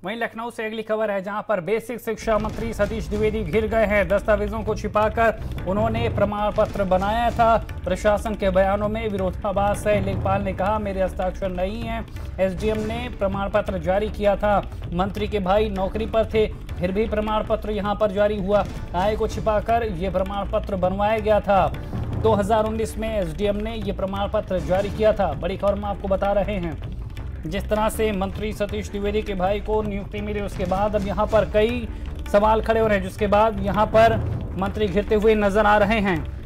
वहीं लखनऊ से अगली खबर है, जहां पर बेसिक शिक्षा मंत्री सतीश द्विवेदी घिर गए हैं। दस्तावेजों को छिपाकर उन्होंने प्रमाण पत्र बनाया था। प्रशासन के बयानों में विरोधाभास है। लेखपाल ने कहा, मेरे हस्ताक्षर नहीं है। एसडीएम ने प्रमाण पत्र जारी किया था। मंत्री के भाई नौकरी पर थे, फिर भी प्रमाण पत्र यहां पर जारी हुआ। आय को छिपाकर ये प्रमाण पत्र बनवाया गया था। 2019 में एसडीएम ने ये प्रमाण पत्र जारी किया था। बड़ी खबर हम आपको बता रहे हैं। जिस तरह से मंत्री सतीश द्विवेदी के भाई को नियुक्ति मिली, उसके बाद अब यहां पर कई सवाल खड़े हो रहे हैं, जिसके बाद यहां पर मंत्री घिरते हुए नजर आ रहे हैं।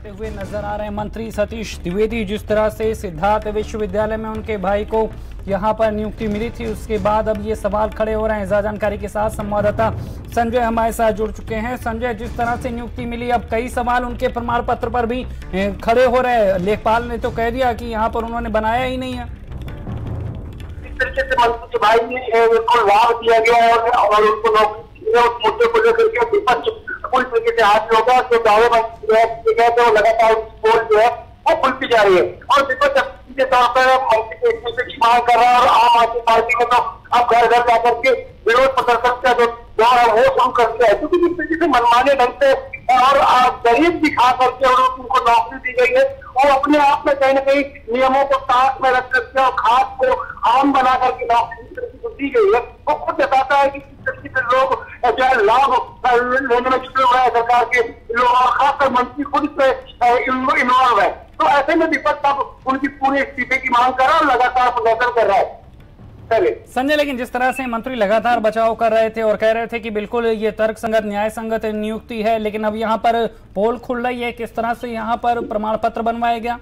हुए नजर आ रहे हैं मंत्री सतीश द्विवेदी। जिस तरह से सिद्धार्थ विश्वविद्यालय में उनके भाई को यहां पर नियुक्ति मिली थी, उसके बाद अब ये सवाल खड़े हो रहे हैं। ज्यादा जानकारी के साथ संवाददाता संजय हमारे साथ जुड़ चुके हैं। संजय, जिस तरह से नियुक्ति मिली, अब कई सवाल उनके प्रमाण पत्र पर भी खड़े हो रहे हैं। लेखपाल ने तो कह दिया कि यहाँ पर उन्होंने बनाया ही नहीं है। इस तरीके से मंत्री के भाई ने बिल्कुल लाभ दिया गया है और उनको नौकरी उस मुद्दे को लेकर के विपक्ष पूरी तरीके से हासिल होगा। जो दावे तो लगातार पोल जो है वो खुलती जा रही है और विपक्ष के तौर पर मंत्री के इस्तीफे की मांग कर रहा है। और आम आदमी पार्टी ने तो अब घर घर जाकर के विरोध प्रदर्शन का जो दौर है वो शुरू कर दिया है, क्योंकि जिस तरीके से मनमाने ढंग से और गरीब दिखा करके और उनको नौकरी दी गई है, वो अपने आप में कहीं ना कहीं नियमों को साथ में रख करके और खास को आम बना करके नौकरी दी गई है। वो खुद बताता है कि किस तरीके से लोग जो है लाभ लेने में जुटे हुए हैं सरकार के लोग, और खासकर मंत्री खुद इसमें इन्वॉल्व है। तो ऐसे में विपक्ष अब उनकी पूरे इस्तीफे की मांग कर रहा है और लगातार प्रदर्शन कर रहा है। संजय, लेकिन जिस तरह से मंत्री लगातार बचाव कर रहे थे और कह रहे थे कि बिल्कुल ये तर्क संगत न्याय संगत नियुक्ति है, लेकिन अब यहाँ पर पोल खुल रही है। किस तरह से यहाँ पर प्रमाण पत्र बनवाया गया?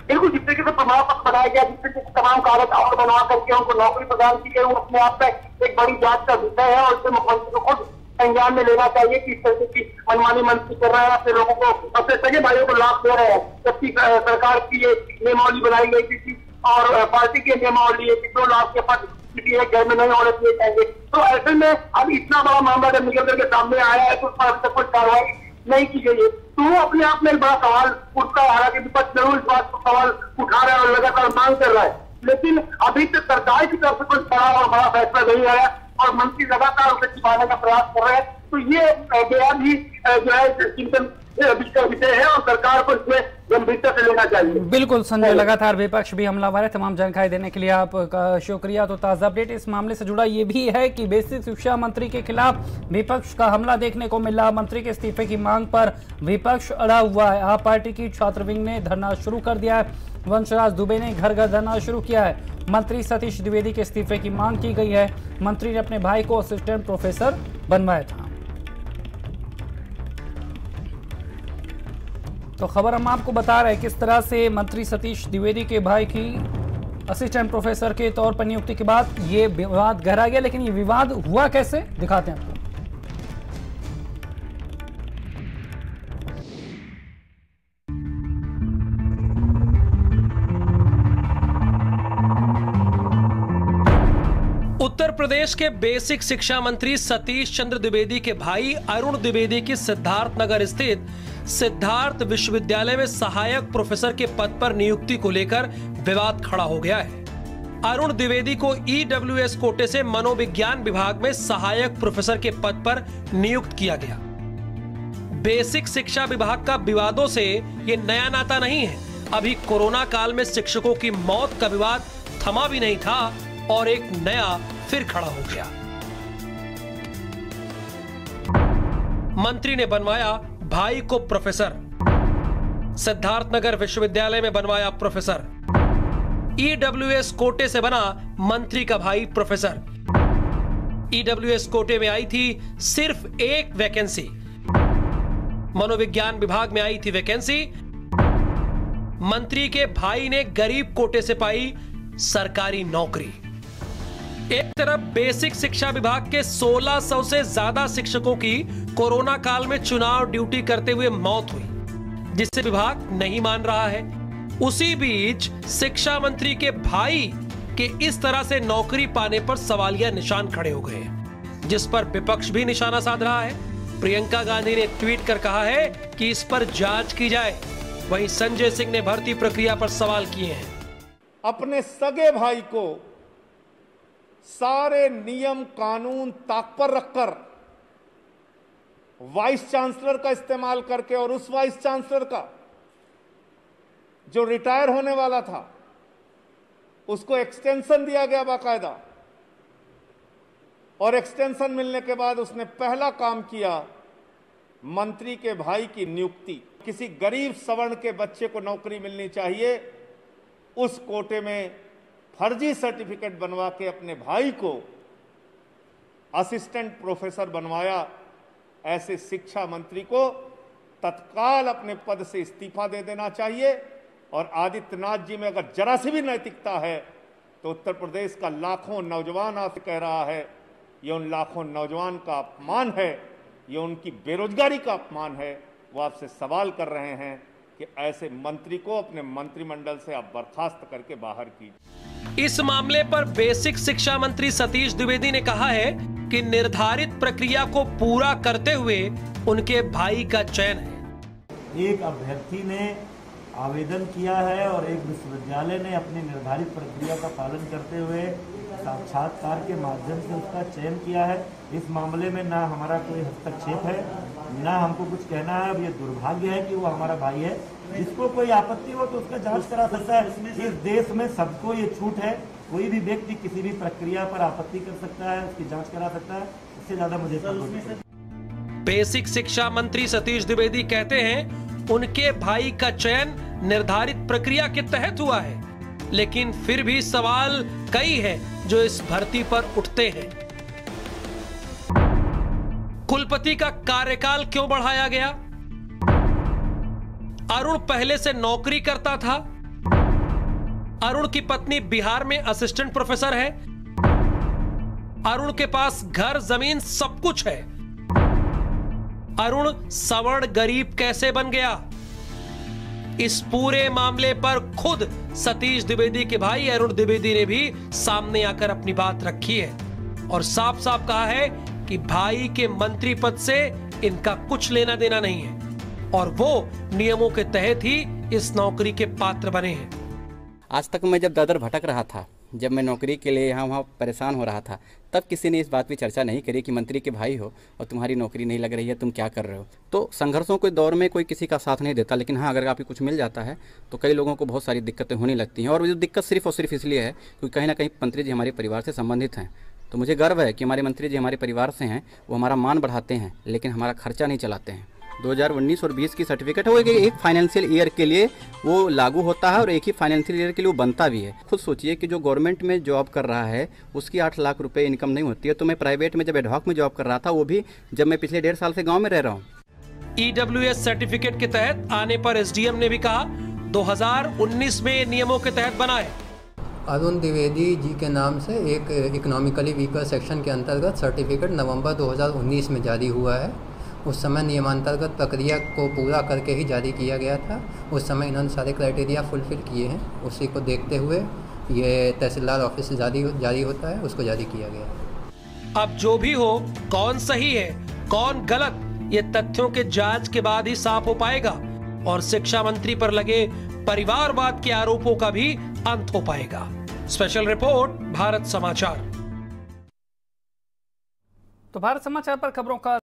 बिल्कुल, जिस तरीके से प्रमाण पत्र बनाया गया, जिस तरीके से तमाम कागज और बनवा करके उनको नौकरी प्रदान की गई, वो अपने आप में एक बड़ी जांच का विषय है और इसे मुख्यमंत्री को खुद संज्ञान में लेना चाहिए कि इस तरीके की मनमानी मंत्री कर रहे हैं, अपने लोगों को, अपने सगे भाइयों को लाभ दे रहे हैं। जबकि सरकार की ये नियमावली बनाई गई थी और पार्टी की नियमावली है कि 2 लाख के पद किसी एक घर में नहीं होने दिए जाएंगे। तो ऐसे में अब इतना बड़ा मामला जब निकल करके सामने आया है तो उस पर अभी तक कोई कार्रवाई नहीं की गई है, तो वो अपने आप में एक बड़ा सवाल उठता है। हालांकि विपक्ष जरूर इस बात को सवाल उठा रहा है और लगातार मांग कर रहा है, लेकिन अभी तक सरकार की तरफ से कोई बड़ा फैसला नहीं आया और मंत्री लगातार उसे छिपाने का प्रयास कर रहे हैं। तो ये बेहद ही जो है चिंतन विषय है और सरकार को इसमें गंभीरता से लेना चाहिए। बिल्कुल संजय, लगातार विपक्ष भी हमलावर है। तमाम जानकारी देने के लिए आपका शुक्रिया। तो ताजा अपडेट इस मामले से जुड़ा ये भी है कि बेसिक शिक्षा मंत्री के खिलाफ विपक्ष का हमला देखने को मिला। मंत्री के इस्तीफे की मांग पर विपक्ष अड़ा हुआ है। आप पार्टी की छात्र विंग ने धरना शुरू कर दिया है। वंशराज दुबे ने घर घर धरना शुरू किया है। मंत्री सतीश द्विवेदी के इस्तीफे की मांग की गई है। मंत्री ने अपने भाई को असिस्टेंट प्रोफेसर बनवाया था। तो खबर हम आपको बता रहे हैं किस तरह से मंत्री सतीश द्विवेदी के भाई की असिस्टेंट प्रोफेसर के तौर पर नियुक्ति के बाद ये विवाद गहरा गया। लेकिन ये विवाद हुआ कैसे, दिखाते हैं आपको। उत्तर प्रदेश के बेसिक शिक्षा मंत्री सतीश चंद्र द्विवेदी के भाई अरुण द्विवेदी की सिद्धार्थनगर स्थित सिद्धार्थ विश्वविद्यालय में सहायक प्रोफेसर के पद पर नियुक्ति को लेकर विवाद खड़ा हो गया है। अरुण द्विवेदी को ईडब्ल्यूएस कोटे से मनोविज्ञान विभाग में सहायक प्रोफेसर के पद पर नियुक्त किया गया। बेसिक शिक्षा विभाग का विवादों से ये नया नाता नहीं है। अभी कोरोना काल में शिक्षकों की मौत का विवाद थमा भी नहीं था और एक नया फिर खड़ा हो गया। मंत्री ने बनवाया भाई को प्रोफेसर, सिद्धार्थनगर विश्वविद्यालय में बनवाया प्रोफेसर। ईडब्ल्यूएस कोटे से बना मंत्री का भाई प्रोफेसर। ईडब्ल्यूएस कोटे में आई थी सिर्फ एक वैकेंसी, मनोविज्ञान विभाग में आई थी वैकेंसी। मंत्री के भाई ने गरीब कोटे से पाई सरकारी नौकरी। एक तरफ बेसिक शिक्षा विभाग के 1600 से ज्यादा शिक्षकों की कोरोना काल में चुनाव ड्यूटी करते हुए मौत हुई। जिसे विभाग नहीं मान रहा है। उसी बीच शिक्षा मंत्री के भाई के इस तरह से नौकरी पाने पर सवालिया निशान खड़े हो गए हैं, जिस पर विपक्ष भी निशाना साध रहा है। प्रियंका गांधी ने ट्वीट कर कहा है कि इस पर जांच की जाए। वहीं संजय सिंह ने भर्ती प्रक्रिया पर सवाल किए हैं। अपने सगे भाई को सारे नियम कानून ताक पर रखकर वाइस चांसलर का इस्तेमाल करके, और उस वाइस चांसलर का जो रिटायर होने वाला था उसको एक्सटेंशन दिया गया बाकायदा, और एक्सटेंशन मिलने के बाद उसने पहला काम किया मंत्री के भाई की नियुक्ति। किसी गरीब सवर्ण के बच्चे को नौकरी मिलनी चाहिए, उस कोटे में फर्जी सर्टिफिकेट बनवा के अपने भाई को असिस्टेंट प्रोफेसर बनवाया। ऐसे शिक्षा मंत्री को तत्काल अपने पद से इस्तीफा दे देना चाहिए। और आदित्यनाथ जी में अगर जरा सी भी नैतिकता है तो उत्तर प्रदेश का लाखों नौजवान आपसे कह रहा है, ये उन लाखों नौजवान का अपमान है, ये उनकी बेरोजगारी का अपमान है। वो आपसे सवाल कर रहे हैं कि ऐसे मंत्री को अपने मंत्रिमंडल से आप बर्खास्त करके बाहर कीजिए। इस मामले पर बेसिक शिक्षा मंत्री सतीश द्विवेदी ने कहा है कि निर्धारित प्रक्रिया को पूरा करते हुए उनके भाई का चयन है। एक अभ्यर्थी ने आवेदन किया है और एक विश्वविद्यालय ने अपनी निर्धारित प्रक्रिया का पालन करते हुए साक्षात्कार के माध्यम से उसका चयन किया है। इस मामले में ना हमारा कोई हस्तक्षेप है, ना हमको कुछ कहना है। अब ये दुर्भाग्य है कि वो हमारा भाई है। जिसको कोई आपत्ति हो तो उसका जांच करा सकता है। इस देश में सबको ये छूट है, कोई भी व्यक्ति किसी भी प्रक्रिया पर आपत्ति कर सकता है, उसकी जांच करा सकता है। इससे ज्यादा मुझे बेसिक शिक्षा मंत्री सतीश द्विवेदी कहते हैं उनके भाई का चयन निर्धारित प्रक्रिया के तहत हुआ है, लेकिन फिर भी सवाल कई हैं जो इस भर्ती पर उठते हैं। कुलपति का कार्यकाल क्यों बढ़ाया गया? अरुण पहले से नौकरी करता था। अरुण की पत्नी बिहार में असिस्टेंट प्रोफेसर है। अरुण के पास घर जमीन सब कुछ है। अरुण सवर्ण गरीब कैसे बन गया? इस पूरे मामले पर खुद सतीश द्विवेदी के भाई अरुण द्विवेदी ने भी सामने आकर अपनी बात रखी है और साफ साफ कहा है कि भाई के मंत्री पद से इनका कुछ लेना देना नहीं है और वो नियमों के तहत ही इस नौकरी के पात्र बने हैं। आज तक मैं जब दर भटक रहा था, जब मैं नौकरी के लिए यहाँ वहाँ परेशान हो रहा था, तब किसी ने इस बात की चर्चा नहीं करी कि मंत्री के भाई हो और तुम्हारी नौकरी नहीं लग रही है, तुम क्या कर रहे हो। तो संघर्षों के दौर में कोई किसी का साथ नहीं देता, लेकिन हाँ, अगर आपको कुछ मिल जाता है तो कई लोगों को बहुत सारी दिक्कतें होने लगती हैं। और जो दिक्कत सिर्फ और सिर्फ इसलिए है क्योंकि कहीं ना कहीं मंत्री जी हमारे परिवार से संबंधित हैं। तो मुझे गर्व है कि हमारे मंत्री जी हमारे परिवार से हैं, वो हमारा मान बढ़ाते हैं लेकिन हमारा खर्चा नहीं चलाते हैं। 2019 और 20 की सर्टिफिकेट है, वो एक फाइनेंशियल ईयर के लिए वो लागू होता है और एक ही फाइनेंशियल ईयर के लिए वो बनता भी है। खुद सोचिए कि जो गवर्नमेंट में जॉब कर रहा है उसकी 8 लाख रुपए इनकम नहीं होती है। तो मैं प्राइवेट में जब एडहॉक में जॉब कर रहा था, वो भी जब मैं पिछले 1.5 साल से गाँव में रह रहा हूँ। EWS सर्टिफिकेट के तहत आने पर SDM ने भी कहा 2019 में नियमों के तहत बना है। अरुण द्विवेदी जी के नाम से एक इकोनॉमिकली वीकर सेक्शन के अंतर्गत सर्टिफिकेट नवंबर 2019 में जारी हुआ है। उस समय नियमांतर्गत प्रक्रिया को पूरा करके ही जारी किया गया था। उस समय इन्होंने सारे क्राइटेरिया फुलफिल किए हैं। उसी को देखते हुए ये तहसीलदार ऑफिस से जारी होता है, उसको जारी किया गया। अब जो भी हो, कौन सही है कौन गलत, ये तथ्यों के जांच के बाद ही साफ हो पाएगा और शिक्षा मंत्री पर लगे परिवारवाद के आरोपों का भी अंत हो पाएगा। स्पेशल रिपोर्ट, भारत समाचार। तो भारत समाचार पर खबरों का